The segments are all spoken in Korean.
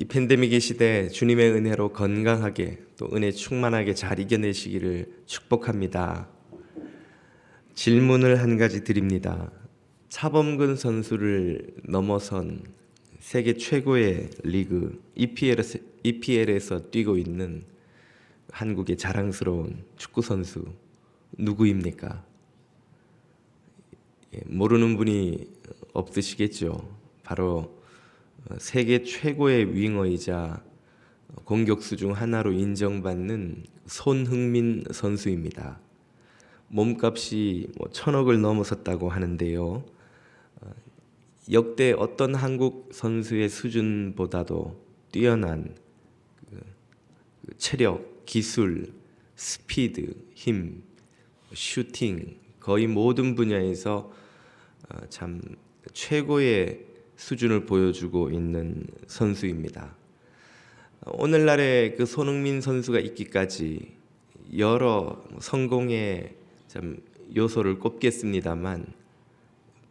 이 팬데믹의 시대 주님의 은혜로 건강하게 또 은혜 충만하게 잘 이겨내시기를 축복합니다. 질문을 한 가지 드립니다. 차범근 선수를 넘어선 세계 최고의 리그 EPL에서 뛰고 있는 한국의 자랑스러운 축구 선수 누구입니까? 모르는 분이 없으시겠죠. 바로 세계 최고의 윙어이자 공격수 중 하나로 인정받는 손흥민 선수입니다. 몸값이 1,000억을 넘어섰다고 하는데요. 역대 어떤 한국 선수의 수준보다도 뛰어난 체력, 기술, 스피드, 힘, 슈팅 거의 모든 분야에서 참 최고의 수준을 보여주고 있는 선수입니다. 오늘날의 그 손흥민 선수가 있기까지 여러 성공의 참 요소를 꼽겠습니다만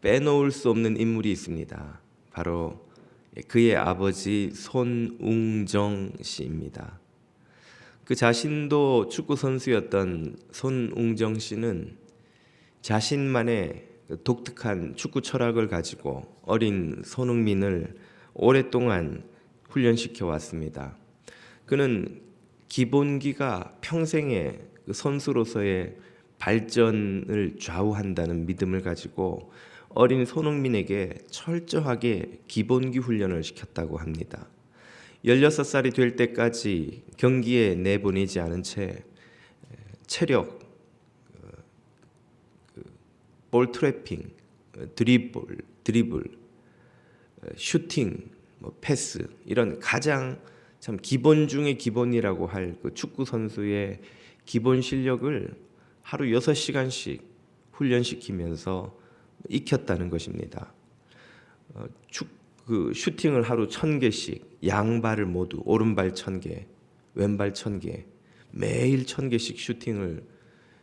빼놓을 수 없는 인물이 있습니다. 바로 그의 아버지 손웅정 씨입니다. 그 자신도 축구 선수였던 손웅정 씨는 자신만의 독특한 축구 철학을 가지고 어린 손흥민을 오랫동안 훈련시켜 왔습니다. 그는 기본기가 평생의 선수로서의 발전을 좌우한다는 믿음을 가지고 어린 손흥민에게 철저하게 기본기 훈련을 시켰다고 합니다. 16살이 될 때까지 경기에 내보내지 않은 채 체력, 볼 트래핑, 드리블, 슈팅, 패스 이런 가장 참 기본 중의 기본이라고 할 그 축구 선수의 기본 실력을 하루 6시간씩 훈련시키면서 익혔다는 것입니다. 슈팅을 하루 1,000개씩 양발을 모두 오른발 1,000개, 왼발 1,000개 매일 1,000개씩 슈팅을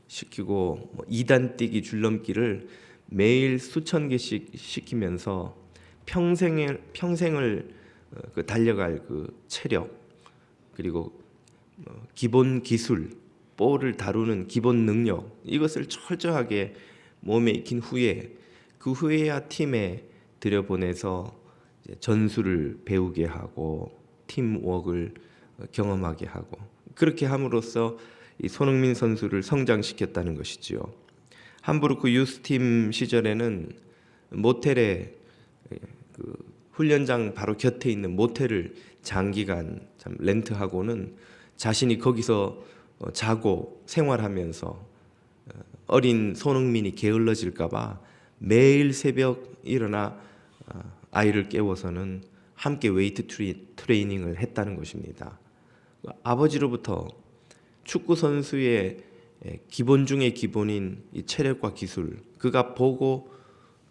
시키고 2단 뛰기 줄넘기를 매일 수천 개씩 시키면서 평생을 달려갈 그 체력 그리고 기본 기술, 볼을 다루는 기본 능력 이것을 철저하게 몸에 익힌 후에 그 후에야 팀에 들여보내서 전술을 배우게 하고 팀워크를 경험하게 하고 그렇게 함으로써 이 손흥민 선수를 성장시켰다는 것이지요. 함부르크 유스팀 시절에는 모텔에 그 훈련장 바로 곁에 있는 모텔을 장기간 참 렌트하고는 자신이 거기서 자고 생활하면서 어린 손흥민이 게을러질까봐 매일 새벽 일어나 아이를 깨워서는 함께 웨이트 트레이닝을 했다는 것입니다. 아버지로부터 축구 선수의 기본 중의 기본인 이 체력과 기술, 그가 보고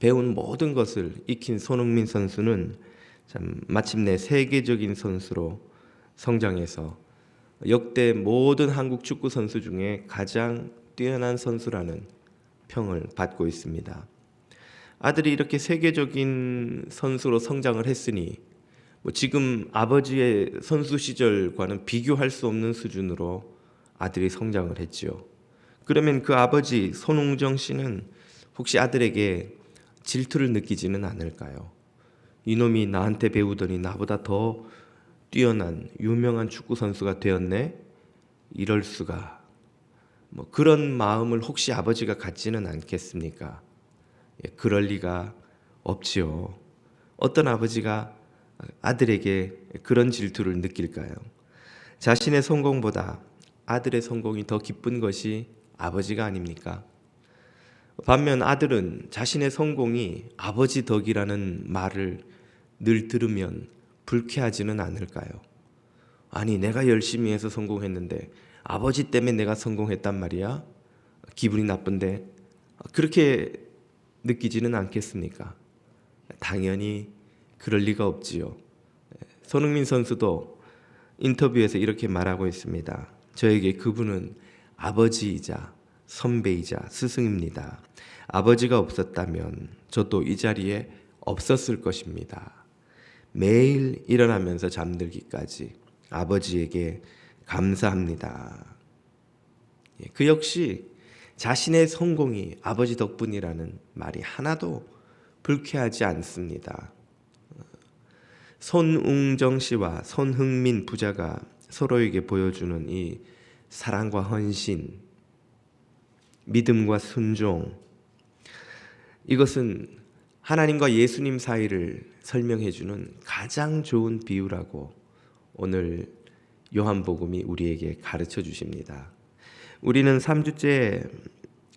배운 모든 것을 익힌 손흥민 선수는 참 마침내 세계적인 선수로 성장해서 역대 모든 한국 축구 선수 중에 가장 뛰어난 선수라는 평을 받고 있습니다. 아들이 이렇게 세계적인 선수로 성장을 했으니 지금 아버지의 선수 시절과는 비교할 수 없는 수준으로 아들이 성장을 했지요. 그러면 그 아버지 손웅정 씨는 혹시 아들에게 질투를 느끼지는 않을까요? 이놈이 나한테 배우더니 나보다 더 뛰어난 유명한 축구 선수가 되었네? 이럴 수가. 그런 마음을 혹시 아버지가 갖지는 않겠습니까? 그럴 리가 없지요. 어떤 아버지가 아들에게 그런 질투를 느낄까요? 자신의 성공보다 아들의 성공이 더 기쁜 것이 아버지가 아닙니까? 반면 아들은 자신의 성공이 아버지 덕이라는 말을 늘 들으면 불쾌하지는 않을까요? 아니, 내가 열심히 해서 성공했는데 아버지 때문에 내가 성공했단 말이야? 기분이 나쁜데 그렇게 느끼지는 않겠습니까? 당연히 그럴 리가 없지요. 손흥민 선수도 인터뷰에서 이렇게 말하고 있습니다. 저에게 그분은 아버지이자 선배이자 스승입니다. 아버지가 없었다면 저도 이 자리에 없었을 것입니다. 매일 일어나면서 잠들기까지 아버지에게 감사합니다. 그 역시 자신의 성공이 아버지 덕분이라는 말이 하나도 불쾌하지 않습니다. 손웅정 씨와 손흥민 부자가 서로에게 보여주는 이 사랑과 헌신, 믿음과 순종, 이것은 하나님과 예수님 사이를 설명해주는 가장 좋은 비유라고 오늘 요한복음이 우리에게 가르쳐 주십니다. 우리는 3주째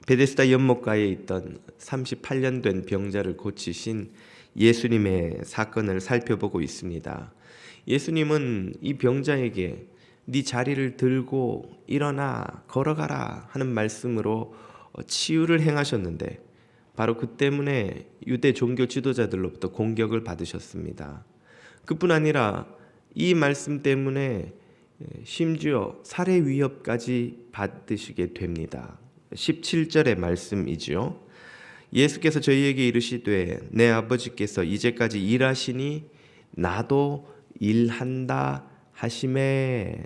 베데스다 연못가에 있던 38년 된 병자를 고치신 예수님의 사건을 살펴보고 있습니다. 예수님은 이 병자에게 네 자리를 들고 일어나 걸어가라 하는 말씀으로 치유를 행하셨는데 바로 그 때문에 유대 종교 지도자들로부터 공격을 받으셨습니다. 그뿐 아니라 이 말씀 때문에 심지어 살해 위협까지 받으시게 됩니다. 17절의 말씀이지요. 예수께서 저희에게 이르시되 내 아버지께서 이제까지 일하시니 나도 일한다 하시매.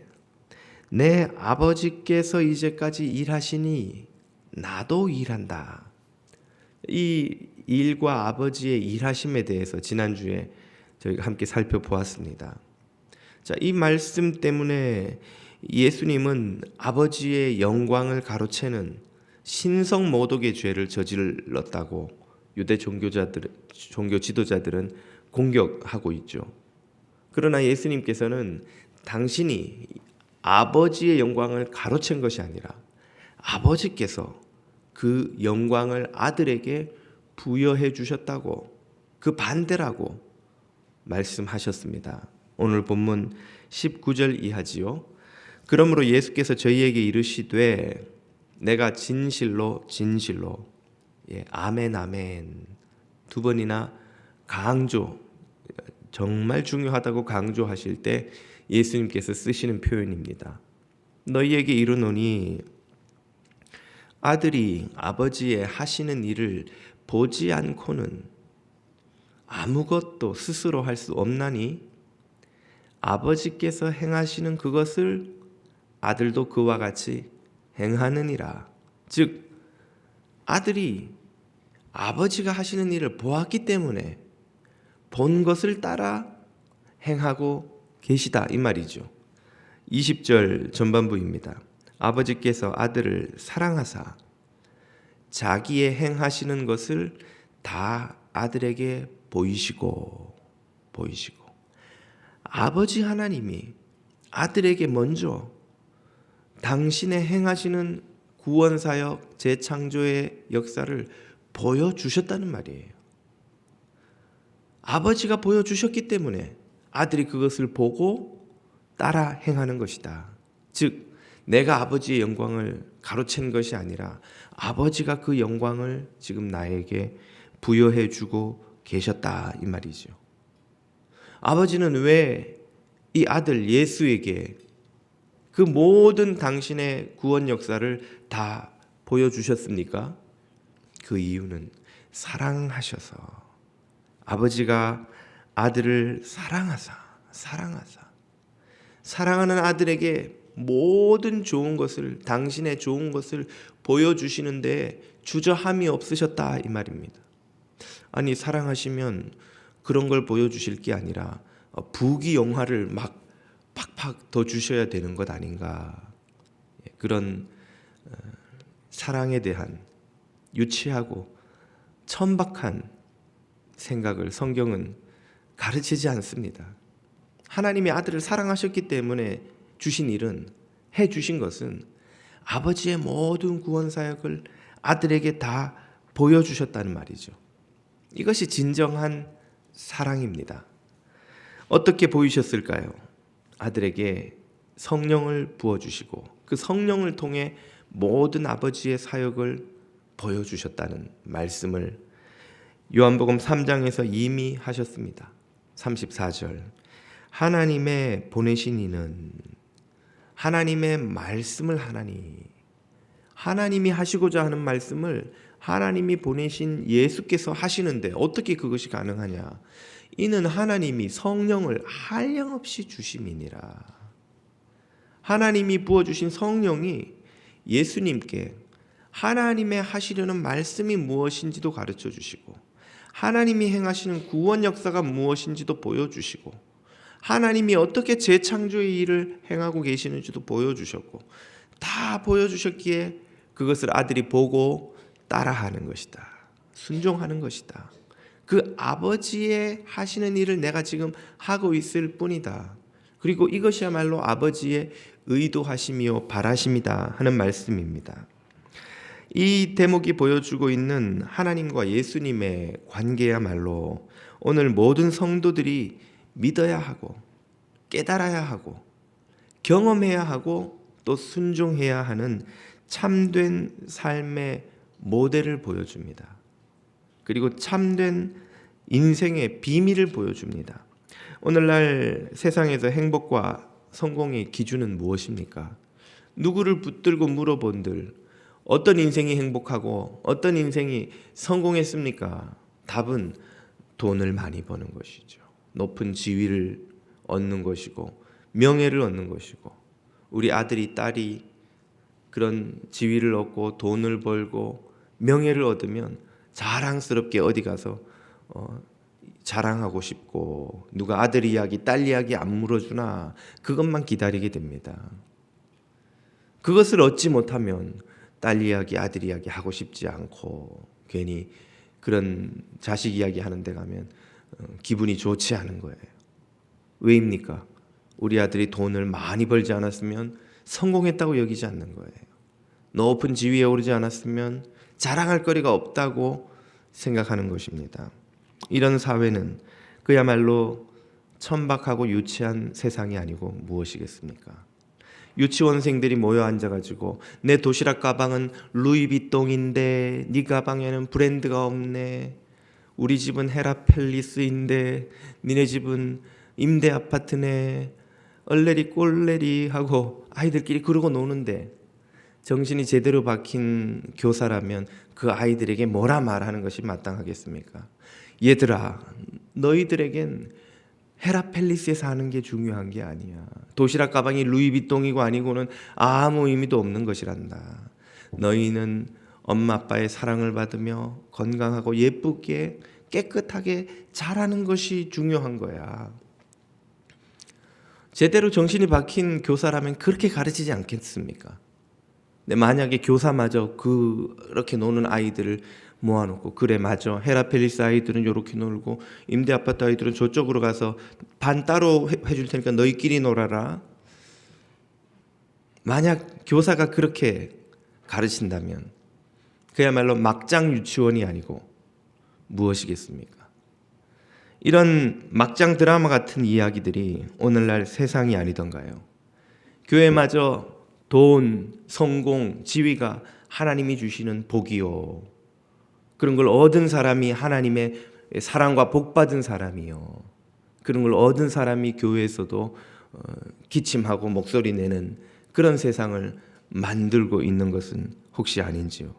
내 아버지께서 이제까지 일하시니 나도 일한다. 이 일과 아버지의 일하심에 대해서 지난주에 저희가 함께 살펴보았습니다. 자, 이 말씀 때문에 예수님은 아버지의 영광을 가로채는 신성 모독의 죄를 저질렀다고 유대 종교 지도자들은 공격하고 있죠. 그러나 예수님께서는 당신이 아버지의 영광을 가로챈 것이 아니라 아버지께서 그 영광을 아들에게 부여해 주셨다고, 그 반대라고 말씀하셨습니다. 오늘 본문 19절 이하지요. 그러므로 예수께서 저희에게 이르시되 내가 진실로 진실로, 아멘 아멘 두 번이나 강조, 정말 중요하다고 강조하실 때 예수님께서 쓰시는 표현입니다. 너희에게 이르노니 아들이 아버지의 하시는 일을 보지 않고는 아무것도 스스로 할 수 없나니 아버지께서 행하시는 그것을 아들도 그와 같이 행하느니라. 즉 아들이 아버지가 하시는 일을 보았기 때문에 본 것을 따라 행하고 계시다 이 말이죠. 20절 전반부입니다. 아버지께서 아들을 사랑하사 자기의 행하시는 것을 다 아들에게 보이시고 아버지 하나님이 아들에게 먼저 당신의 행하시는 구원사역 재창조의 역사를 보여주셨다는 말이에요. 아버지가 보여주셨기 때문에 아들이 그것을 보고 따라 행하는 것이다. 즉 내가 아버지의 영광을 가로챈 것이 아니라 아버지가 그 영광을 지금 나에게 부여해 주고 계셨다 이 말이죠. 아버지는 왜 이 아들 예수에게 그 모든 당신의 구원 역사를 다 보여주셨습니까? 그 이유는 사랑하셔서, 아버지가 아들을 사랑하는 아들에게 모든 좋은 것을, 당신의 좋은 것을 보여주시는데 주저함이 없으셨다 이 말입니다. 아니 사랑하시면 그런 걸 보여주실 게 아니라 부귀영화를 막 팍팍 더 주셔야 되는 것 아닌가. 그런 사랑에 대한 유치하고 천박한 생각을 성경은 가르치지 않습니다. 하나님이 아들을 사랑하셨기 때문에 주신 일은, 해 주신 것은 아버지의 모든 구원 사역을 아들에게 다 보여주셨다는 말이죠. 이것이 진정한 사랑입니다. 어떻게 보이셨을까요? 아들에게 성령을 부어주시고 그 성령을 통해 모든 아버지의 사역을 보여주셨다는 말씀을 요한복음 3장에서 이미 하셨습니다. 34절 하나님의 보내신 이는 하나님의 말씀을 하나니, 하나님이 하시고자 하는 말씀을 하나님이 보내신 예수께서 하시는데 어떻게 그것이 가능하냐? 이는 하나님이 성령을 한량없이 주심이니라. 하나님이 부어주신 성령이 예수님께 하나님의 하시려는 말씀이 무엇인지도 가르쳐 주시고, 하나님이 행하시는 구원 역사가 무엇인지도 보여주시고, 하나님이 어떻게 재창조의 일을 행하고 계시는지도 보여주셨고, 다 보여주셨기에 그것을 아들이 보고 따라하는 것이다. 순종하는 것이다. 그 아버지의 하시는 일을 내가 지금 하고 있을 뿐이다. 그리고 이것이야말로 아버지의 의도하심이요 바라심이다 하는 말씀입니다. 이 대목이 보여주고 있는 하나님과 예수님의 관계야말로 오늘 모든 성도들이 믿어야 하고 깨달아야 하고 경험해야 하고 또 순종해야 하는 참된 삶의 모델을 보여줍니다. 그리고 참된 인생의 비밀을 보여줍니다. 오늘날 세상에서 행복과 성공의 기준은 무엇입니까? 누구를 붙들고 물어본들 어떤 인생이 행복하고 어떤 인생이 성공했습니까? 답은 돈을 많이 버는 것이죠. 높은 지위를 얻는 것이고 명예를 얻는 것이고, 우리 아들이 딸이 그런 지위를 얻고 돈을 벌고 명예를 얻으면 자랑스럽게 어디 가서 자랑하고 싶고, 누가 아들 이야기 딸 이야기 안 물어주나 그것만 기다리게 됩니다. 그것을 얻지 못하면 딸 이야기 아들 이야기 하고 싶지 않고 괜히 그런 자식 이야기 하는 데 가면 기분이 좋지 않은 거예요. 왜입니까? 우리 아들이 돈을 많이 벌지 않았으면 성공했다고 여기지 않는 거예요. 높은 지위에 오르지 않았으면 자랑할 거리가 없다고 생각하는 것입니다. 이런 사회는 그야말로 천박하고 유치한 세상이 아니고 무엇이겠습니까? 유치원생들이 모여 앉아가지고 내 도시락 가방은 루이비통인데 네 가방에는 브랜드가 없네, 우리 집은 헤라펠리스인데 니네 집은 임대 아파트네, 얼레리 꼴레리 하고 아이들끼리 그러고 노는데, 정신이 제대로 박힌 교사라면 그 아이들에게 뭐라 말하는 것이 마땅하겠습니까? 얘들아, 너희들에겐 헤라펠리스에 사는 게 중요한 게 아니야. 도시락 가방이 루이비통이고 아니고는 아무 의미도 없는 것이란다. 너희는 엄마 아빠의 사랑을 받으며 건강하고 예쁘게 깨끗하게 자라는 것이 중요한 거야. 제대로 정신이 박힌 교사라면 그렇게 가르치지 않겠습니까? 근데 만약에 교사마저 그렇게 노는 아이들을 모아놓고, 그래 맞아, 헤라펠리스 아이들은 이렇게 놀고 임대 아파트 아이들은 저쪽으로 가서 반 따로 해줄 테니까 너희끼리 놀아라. 만약 교사가 그렇게 가르친다면 그야말로 막장 유치원이 아니고 무엇이겠습니까? 이런 막장 드라마 같은 이야기들이 오늘날 세상이 아니던가요? 교회마저 돈, 성공, 지위가 하나님이 주시는 복이요, 그런 걸 얻은 사람이 하나님의 사랑과 복 받은 사람이요, 그런 걸 얻은 사람이 교회에서도 기침하고 목소리 내는 그런 세상을 만들고 있는 것은 혹시 아닌지요?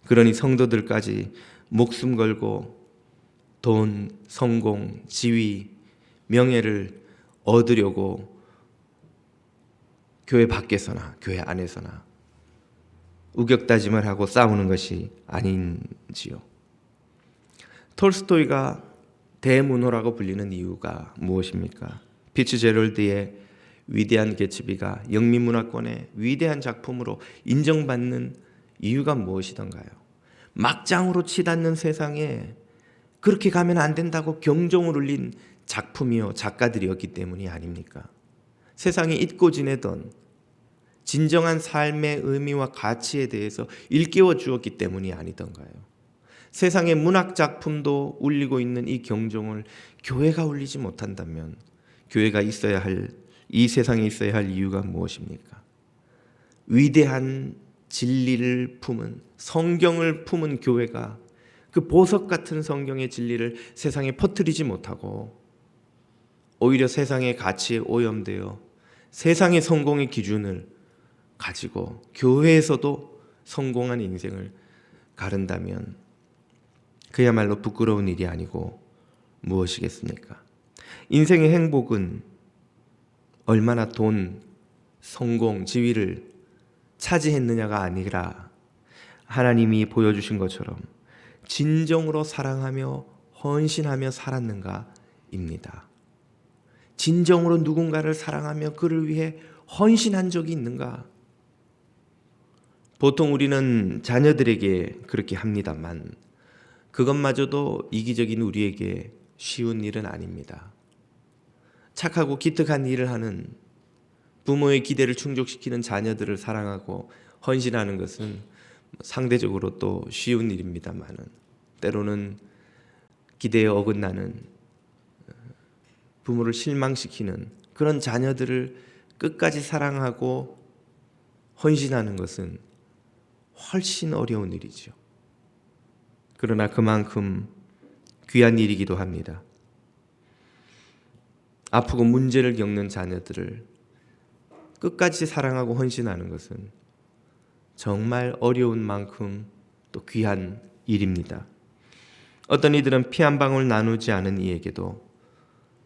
그러니 성도들까지 목숨 걸고 돈, 성공, 지위, 명예를 얻으려고 교회 밖에서나 교회 안에서나 우격다짐을 하고 싸우는 것이 아닌지요. 톨스토이가 대문호라고 불리는 이유가 무엇입니까? 피츠제럴드의 위대한 개츠비가 영미문화권의 위대한 작품으로 인정받는 이유가 무엇이던가요? 막장으로 치닫는 세상에 그렇게 가면 안 된다고 경종을 울린 작품이요 작가들이었기 때문이 아닙니까? 세상에 잊고 지내던 진정한 삶의 의미와 가치에 대해서 일깨워 주었기 때문이 아니던가요? 세상의 문학 작품도 울리고 있는 이 경종을 교회가 울리지 못한다면 교회가 있어야 할, 이 세상에 있어야 할 이유가 무엇입니까? 위대한 진리를 품은, 성경을 품은 교회가 그 보석 같은 성경의 진리를 세상에 퍼뜨리지 못하고 오히려 세상의 가치에 오염되어 세상의 성공의 기준을 가지고 교회에서도 성공한 인생을 가른다면 그야말로 부끄러운 일이 아니고 무엇이겠습니까? 인생의 행복은 얼마나 돈, 성공, 지위를 차지했느냐가 아니라 하나님이 보여주신 것처럼 진정으로 사랑하며 헌신하며 살았는가입니다. 진정으로 누군가를 사랑하며 그를 위해 헌신한 적이 있는가? 보통 우리는 자녀들에게 그렇게 합니다만 그것마저도 이기적인 우리에게 쉬운 일은 아닙니다. 착하고 기특한 일을 하는 부모의 기대를 충족시키는 자녀들을 사랑하고 헌신하는 것은 상대적으로 또 쉬운 일입니다만은 때로는 기대에 어긋나는 부모를 실망시키는 그런 자녀들을 끝까지 사랑하고 헌신하는 것은 훨씬 어려운 일이죠. 그러나 그만큼 귀한 일이기도 합니다. 아프고 문제를 겪는 자녀들을 끝까지 사랑하고 헌신하는 것은 정말 어려운 만큼 또 귀한 일입니다. 어떤 이들은 피 한 방울 나누지 않은 이에게도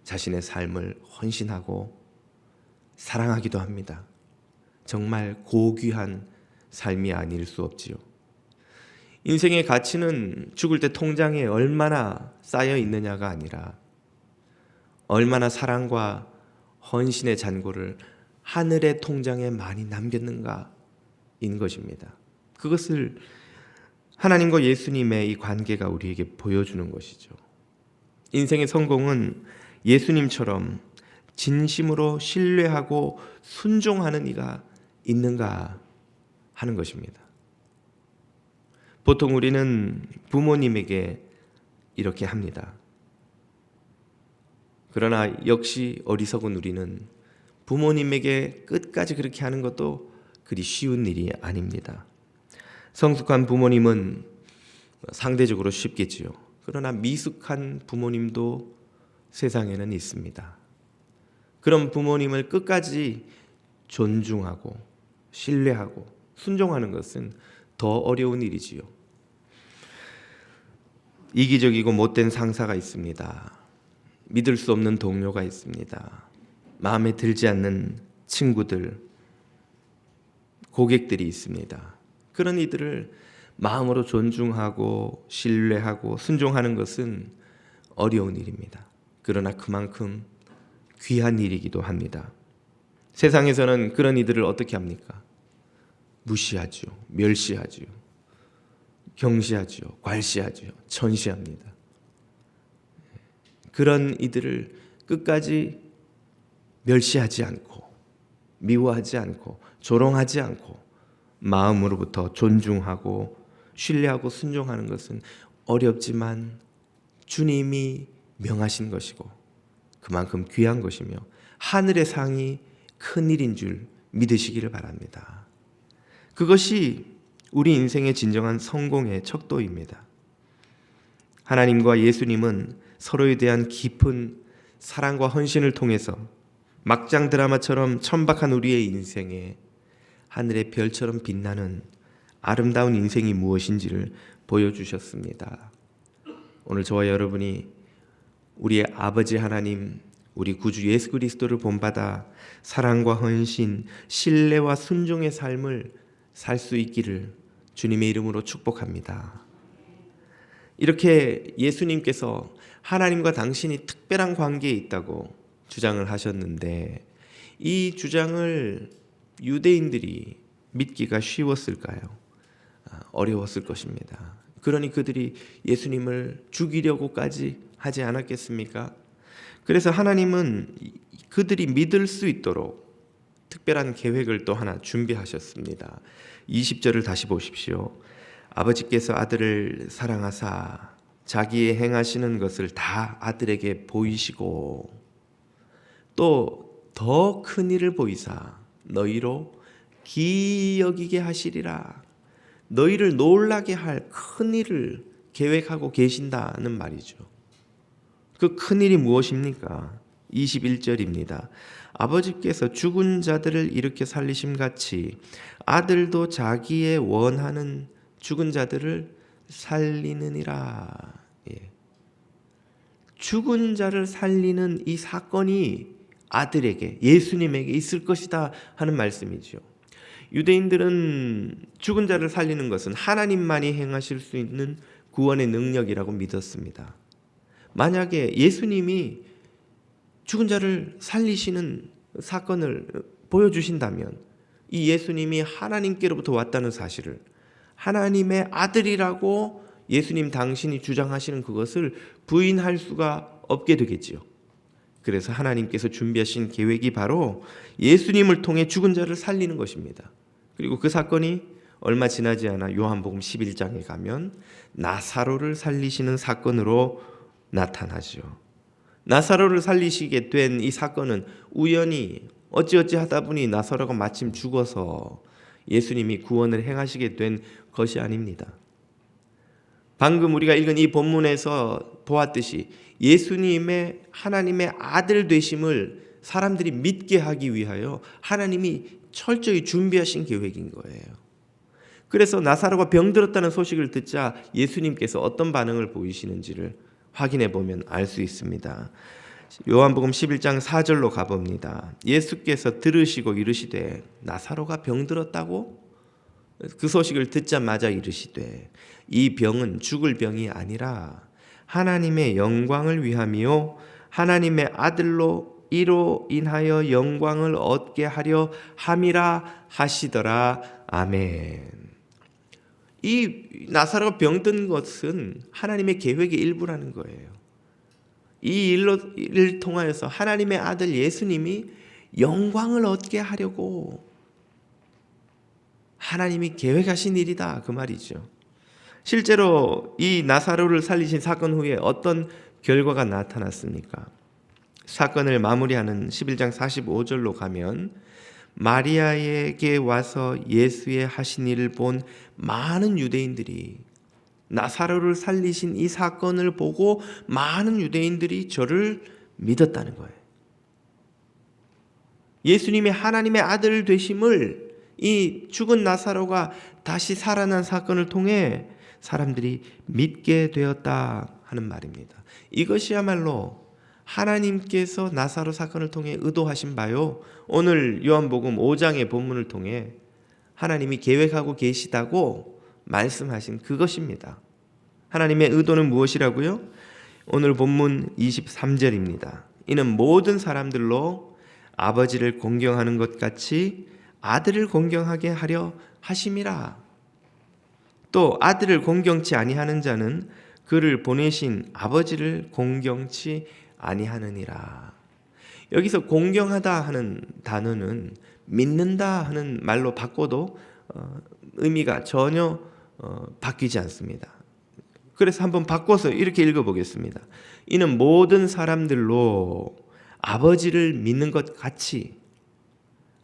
자신의 삶을 헌신하고 사랑하기도 합니다. 정말 고귀한 삶이 아닐 수 없지요. 인생의 가치는 죽을 때 통장에 얼마나 쌓여 있느냐가 아니라 얼마나 사랑과 헌신의 잔고를 하늘의 통장에 많이 남겼는가인 것입니다. 그것을 하나님과 예수님의 이 관계가 우리에게 보여주는 것이죠. 인생의 성공은 예수님처럼 진심으로 신뢰하고 순종하는 이가 있는가 하는 것입니다. 보통 우리는 부모님에게 이렇게 합니다. 그러나 역시 어리석은 우리는 부모님에게 끝까지 그렇게 하는 것도 그리 쉬운 일이 아닙니다. 성숙한 부모님은 상대적으로 쉽겠지요. 그러나 미숙한 부모님도 세상에는 있습니다. 그런 부모님을 끝까지 존중하고 신뢰하고 순종하는 것은 더 어려운 일이지요. 이기적이고 못된 상사가 있습니다. 믿을 수 없는 동료가 있습니다. 마음에 들지 않는 친구들, 고객들이 있습니다. 그런 이들을 마음으로 존중하고 신뢰하고 순종하는 것은 어려운 일입니다. 그러나 그만큼 귀한 일이기도 합니다. 세상에서는 그런 이들을 어떻게 합니까? 무시하죠. 멸시하죠. 경시하죠. 괄시하죠. 천시합니다. 그런 이들을 끝까지 멸시하지 않고 미워하지 않고 조롱하지 않고 마음으로부터 존중하고 신뢰하고 순종하는 것은 어렵지만 주님이 명하신 것이고 그만큼 귀한 것이며 하늘의 상이 큰일인 줄 믿으시기를 바랍니다. 그것이 우리 인생의 진정한 성공의 척도입니다. 하나님과 예수님은 서로에 대한 깊은 사랑과 헌신을 통해서 막장 드라마처럼 천박한 우리의 인생에 하늘의 별처럼 빛나는 아름다운 인생이 무엇인지를 보여주셨습니다. 오늘 저와 여러분이 우리의 아버지 하나님, 우리 구주 예수 그리스도를 본받아 사랑과 헌신, 신뢰와 순종의 삶을 살 수 있기를 주님의 이름으로 축복합니다. 이렇게 예수님께서 하나님과 당신이 특별한 관계에 있다고 주장을 하셨는데 이 주장을 유대인들이 믿기가 쉬웠을까요? 어려웠을 것입니다. 그러니 그들이 예수님을 죽이려고까지 하지 않았겠습니까? 그래서 하나님은 그들이 믿을 수 있도록 특별한 계획을 또 하나 준비하셨습니다. 20절을 다시 보십시오. 아버지께서 아들을 사랑하사 자기의 행하시는 것을 다 아들에게 보이시고 또 더 큰 일을 보이사 너희로 기여기게 하시리라. 너희를 놀라게 할 큰 일을 계획하고 계신다는 말이죠. 그 큰 일이 무엇입니까? 21절입니다. 아버지께서 죽은 자들을 일으켜 살리심 같이 아들도 자기의 원하는 죽은 자들을 살리느니라. 예. 죽은 자를 살리는 이 사건이 아들에게, 예수님에게 있을 것이다 하는 말씀이죠. 유대인들은 죽은 자를 살리는 것은 하나님만이 행하실 수 있는 구원의 능력이라고 믿었습니다. 만약에 예수님이 죽은 자를 살리시는 사건을 보여주신다면 이 예수님이 하나님께로부터 왔다는 사실을, 하나님의 아들이라고 예수님 당신이 주장하시는 그것을 부인할 수가 없게 되겠지요. 그래서 하나님께서 준비하신 계획이 바로 예수님을 통해 죽은 자를 살리는 것입니다. 그리고 그 사건이 얼마 지나지 않아 요한복음 11장에 가면 나사로를 살리시는 사건으로 나타나죠. 나사로를 살리시게 된 이 사건은 우연히 어찌어찌 하다 보니 나사로가 마침 죽어서 예수님이 구원을 행하시게 된 것이 아닙니다. 방금 우리가 읽은 이 본문에서 보았듯이 예수님의 하나님의 아들 되심을 사람들이 믿게 하기 위하여 하나님이 철저히 준비하신 계획인 거예요. 그래서 나사로가 병들었다는 소식을 듣자 예수님께서 어떤 반응을 보이시는지를 확인해 보면 알 수 있습니다. 요한복음 11장 4절로 가봅니다. 예수께서 들으시고 이르시되 나사로가 병들었다고? 그 소식을 듣자마자 이르시되 이 병은 죽을 병이 아니라 하나님의 영광을 위함이요 하나님의 아들로 이로 인하여 영광을 얻게 하려 함이라 하시더라. 아멘. 이 나사로가 병든 것은 하나님의 계획의 일부라는 거예요. 이 일을 통하여서 하나님의 아들 예수님이 영광을 얻게 하려고 하나님이 계획하신 일이다 그 말이죠. 실제로 이 나사로를 살리신 사건 후에 어떤 결과가 나타났습니까? 사건을 마무리하는 11장 45절로 가면 마리아에게 와서 예수의 하신 일을 본 많은 유대인들이, 나사로를 살리신 이 사건을 보고 많은 유대인들이 저를 믿었다는 거예요. 예수님이 하나님의 아들 되심을 이 죽은 나사로가 다시 살아난 사건을 통해 사람들이 믿게 되었다 하는 말입니다. 이것이야말로 하나님께서 나사로 사건을 통해 의도하신 바요, 오늘 요한복음 5장의 본문을 통해 하나님이 계획하고 계시다고 말씀하신 그것입니다. 하나님의 의도는 무엇이라고요? 오늘 본문 23절입니다. 이는 모든 사람들로 아버지를 공경하는 것 같이 아들을 공경하게 하려 하심이라. 또 아들을 공경치 아니하는 자는 그를 보내신 아버지를 공경치 아니하느니라. 여기서 공경하다 하는 단어는 믿는다 하는 말로 바꿔도 의미가 전혀 바뀌지 않습니다. 그래서 한번 바꿔서 이렇게 읽어보겠습니다. 이는 모든 사람들로 아버지를 믿는 것 같이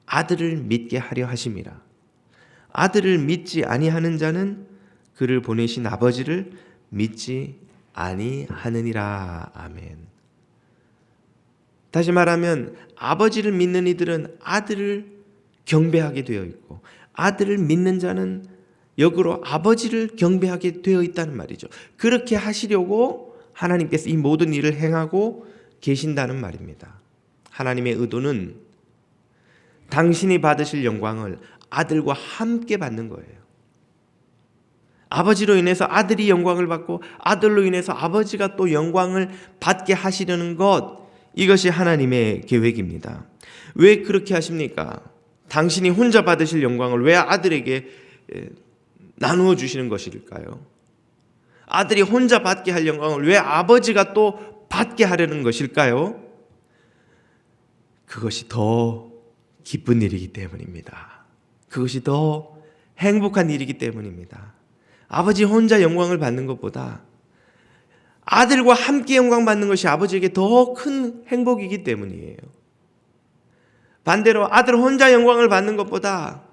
아들을 믿게 하려 하심이라. 아들을 믿지 아니하는 자는 그를 보내신 아버지를 믿지 아니하느니라. 아멘. 다시 말하면 아버지를 믿는 이들은 아들을 경배하게 되어 있고, 아들을 믿는 자는 역으로 아버지를 경배하게 되어 있다는 말이죠. 그렇게 하시려고 하나님께서 이 모든 일을 행하고 계신다는 말입니다. 하나님의 의도는 당신이 받으실 영광을 아들과 함께 받는 거예요. 아버지로 인해서 아들이 영광을 받고 아들로 인해서 아버지가 또 영광을 받게 하시려는 것, 이것이 하나님의 계획입니다. 왜 그렇게 하십니까? 당신이 혼자 받으실 영광을 왜 아들에게 나누어 주시는 것일까요? 아들이 혼자 받게 할 영광을 왜 아버지가 또 받게 하려는 것일까요? 그것이 더 기쁜 일이기 때문입니다. 그것이 더 행복한 일이기 때문입니다. 아버지 혼자 영광을 받는 것보다 아들과 함께 영광 받는 것이 아버지에게 더 큰 행복이기 때문이에요. 반대로 아들 혼자 영광을 받는 것보다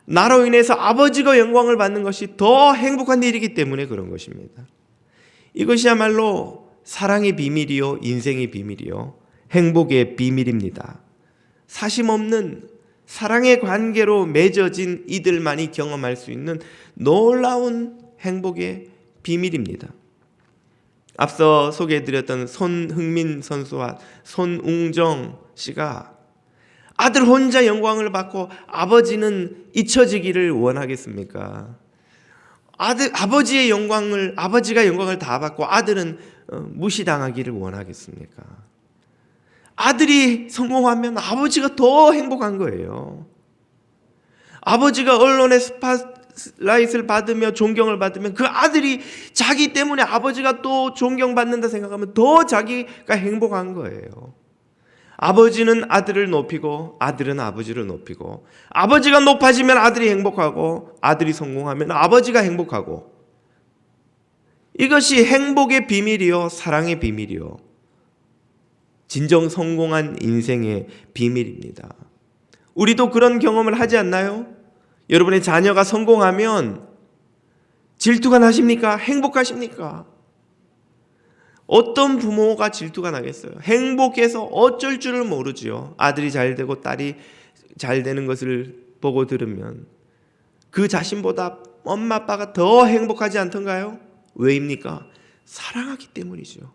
나로 인해서 아버지가 영광을 받는 것이 더 행복한 일이기 때문에 그런 것입니다. 이것이야말로 사랑의 비밀이요, 인생의 비밀이요, 행복의 비밀입니다. 사심없는 사랑의 관계로 맺어진 이들만이 경험할 수 있는 놀라운 행복의 비밀입니다. 앞서 소개해드렸던 손흥민 선수와 손웅정 씨가 아들 혼자 영광을 받고 아버지는 잊혀지기를 원하겠습니까? 아버지가 영광을 다 받고 아들은 무시당하기를 원하겠습니까? 아들이 성공하면 아버지가 더 행복한 거예요. 아버지가 언론의 스팟라이트를 받으며 존경을 받으면 그 아들이 자기 때문에 아버지가 또 존경받는다 생각하면 더 자기가 행복한 거예요. 아버지는 아들을 높이고 아들은 아버지를 높이고, 아버지가 높아지면 아들이 행복하고 아들이 성공하면 아버지가 행복하고, 이것이 행복의 비밀이요, 사랑의 비밀이요, 진정 성공한 인생의 비밀입니다. 우리도 그런 경험을 하지 않나요? 여러분의 자녀가 성공하면 질투가 나십니까? 행복하십니까? 어떤 부모가 질투가 나겠어요? 행복해서 어쩔 줄을 모르지요. 아들이 잘 되고 딸이 잘 되는 것을 보고 들으면 그 자신보다 엄마 아빠가 더 행복하지 않던가요? 왜입니까? 사랑하기 때문이죠.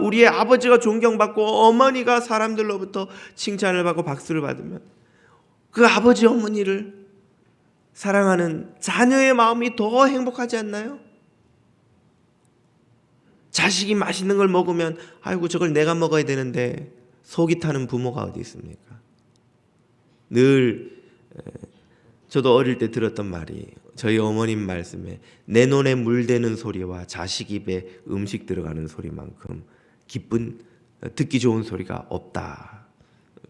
우리의 아버지가 존경받고 어머니가 사람들로부터 칭찬을 받고 박수를 받으면 그 아버지 어머니를 사랑하는 자녀의 마음이 더 행복하지 않나요? 자식이 맛있는 걸 먹으면 아이고 저걸 내가 먹어야 되는데 속이 타는 부모가 어디 있습니까? 늘 저도 어릴 때 들었던 말이, 저희 어머님 말씀에 내 눈에 물 대는 소리와 자식 입에 음식 들어가는 소리만큼 기쁜, 듣기 좋은 소리가 없다,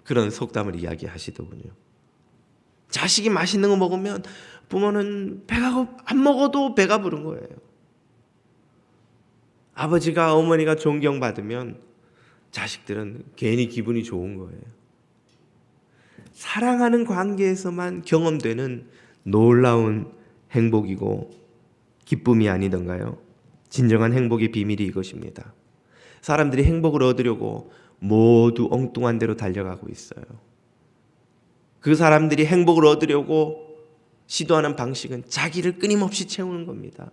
그런 속담을 이야기하시더군요. 자식이 맛있는 거 먹으면 부모는 안 먹어도 배가 부른 거예요. 아버지가 어머니가 존경받으면 자식들은 괜히 기분이 좋은 거예요. 사랑하는 관계에서만 경험되는 놀라운 행복이고 기쁨이 아니던가요? 진정한 행복의 비밀이 이것입니다. 사람들이 행복을 얻으려고 모두 엉뚱한 데로 달려가고 있어요. 그 사람들이 행복을 얻으려고 시도하는 방식은 자기를 끊임없이 채우는 겁니다.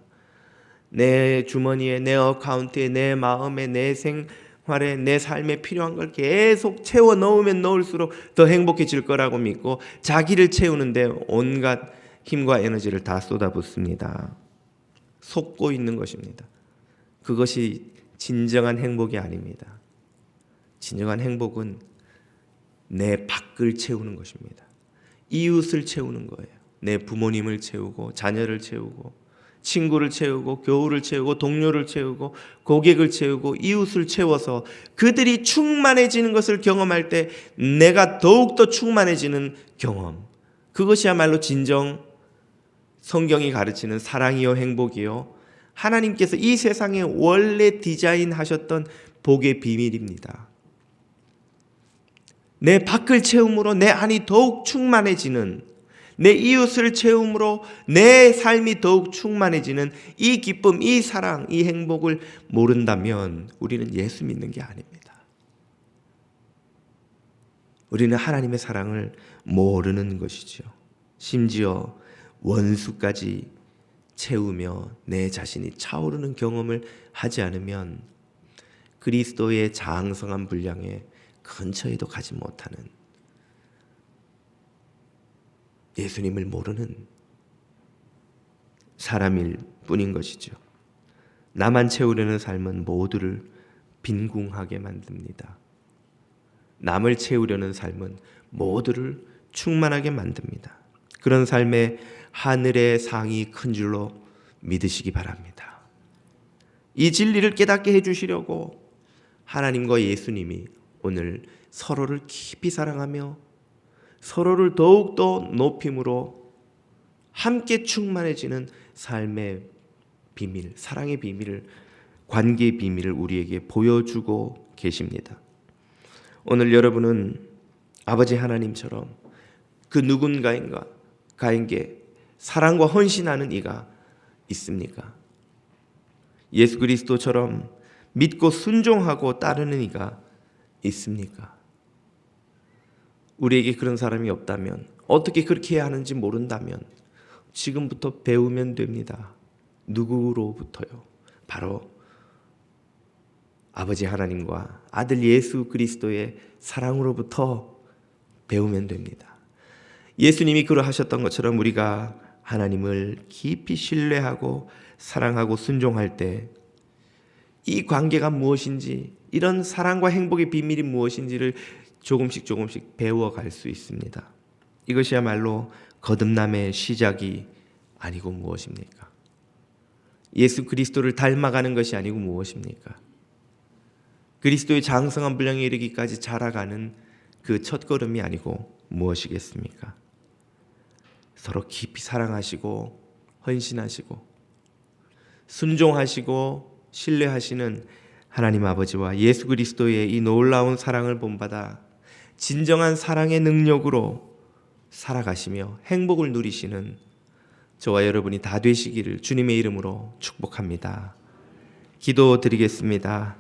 내 주머니에, 내 어카운트에, 내 마음에, 내 생활에, 내 삶에 필요한 걸 계속 채워 넣으면 넣을수록 더 행복해질 거라고 믿고 자기를 채우는데 온갖 힘과 에너지를 다 쏟아붓습니다. 속고 있는 것입니다. 그것이 진정한 행복이 아닙니다. 진정한 행복은 내 밖을 채우는 것입니다. 이웃을 채우는 거예요. 내 부모님을 채우고 자녀를 채우고 친구를 채우고 교우를 채우고 동료를 채우고 고객을 채우고 이웃을 채워서 그들이 충만해지는 것을 경험할 때 내가 더욱더 충만해지는 경험, 그것이야말로 진정 성경이 가르치는 사랑이요 행복이요 하나님께서 이 세상에 원래 디자인하셨던 복의 비밀입니다. 내 밖을 채움으로 내 안이 더욱 충만해지는, 내 이웃을 채움으로 내 삶이 더욱 충만해지는 이 기쁨, 이 사랑, 이 행복을 모른다면 우리는 예수 믿는 게 아닙니다. 우리는 하나님의 사랑을 모르는 것이죠. 심지어 원수까지 채우며 내 자신이 차오르는 경험을 하지 않으면 그리스도의 장성한 분량에 근처에도 가지 못하는, 예수님을 모르는 사람일 뿐인 것이죠. 나만 채우려는 삶은 모두를 빈궁하게 만듭니다. 남을 채우려는 삶은 모두를 충만하게 만듭니다. 그런 삶에 하늘의 상이 큰 줄로 믿으시기 바랍니다. 이 진리를 깨닫게 해주시려고 하나님과 예수님이 오늘 서로를 깊이 사랑하며 서로를 더욱더 높임으로 함께 충만해지는 삶의 비밀, 사랑의 비밀을, 관계의 비밀을 우리에게 보여주고 계십니다. 오늘 여러분은 아버지 하나님처럼 그 누군가에게 사랑과 헌신하는 이가 있습니까? 예수 그리스도처럼 믿고 순종하고 따르는 이가 있습니까? 우리에게 그런 사람이 없다면, 어떻게 그렇게 해야 하는지 모른다면 지금부터 배우면 됩니다. 누구로부터요? 바로 아버지 하나님과 아들 예수 그리스도의 사랑으로부터 배우면 됩니다. 예수님이 그러하셨던 것처럼 우리가 하나님을 깊이 신뢰하고 사랑하고 순종할 때 이 관계가 무엇인지, 이런 사랑과 행복의 비밀이 무엇인지를 조금씩 배워갈 수 있습니다. 이것이야말로 거듭남의 시작이 아니고 무엇입니까? 예수 그리스도를 닮아가는 것이 아니고 무엇입니까? 그리스도의 장성한 분량에 이르기까지 자라가는 그 첫걸음이 아니고 무엇이겠습니까? 서로 깊이 사랑하시고 헌신하시고 순종하시고 신뢰하시는 하나님 아버지와 예수 그리스도의 이 놀라운 사랑을 본받아 진정한 사랑의 능력으로 살아가시며 행복을 누리시는 저와 여러분이 다 되시기를 주님의 이름으로 축복합니다. 기도드리겠습니다.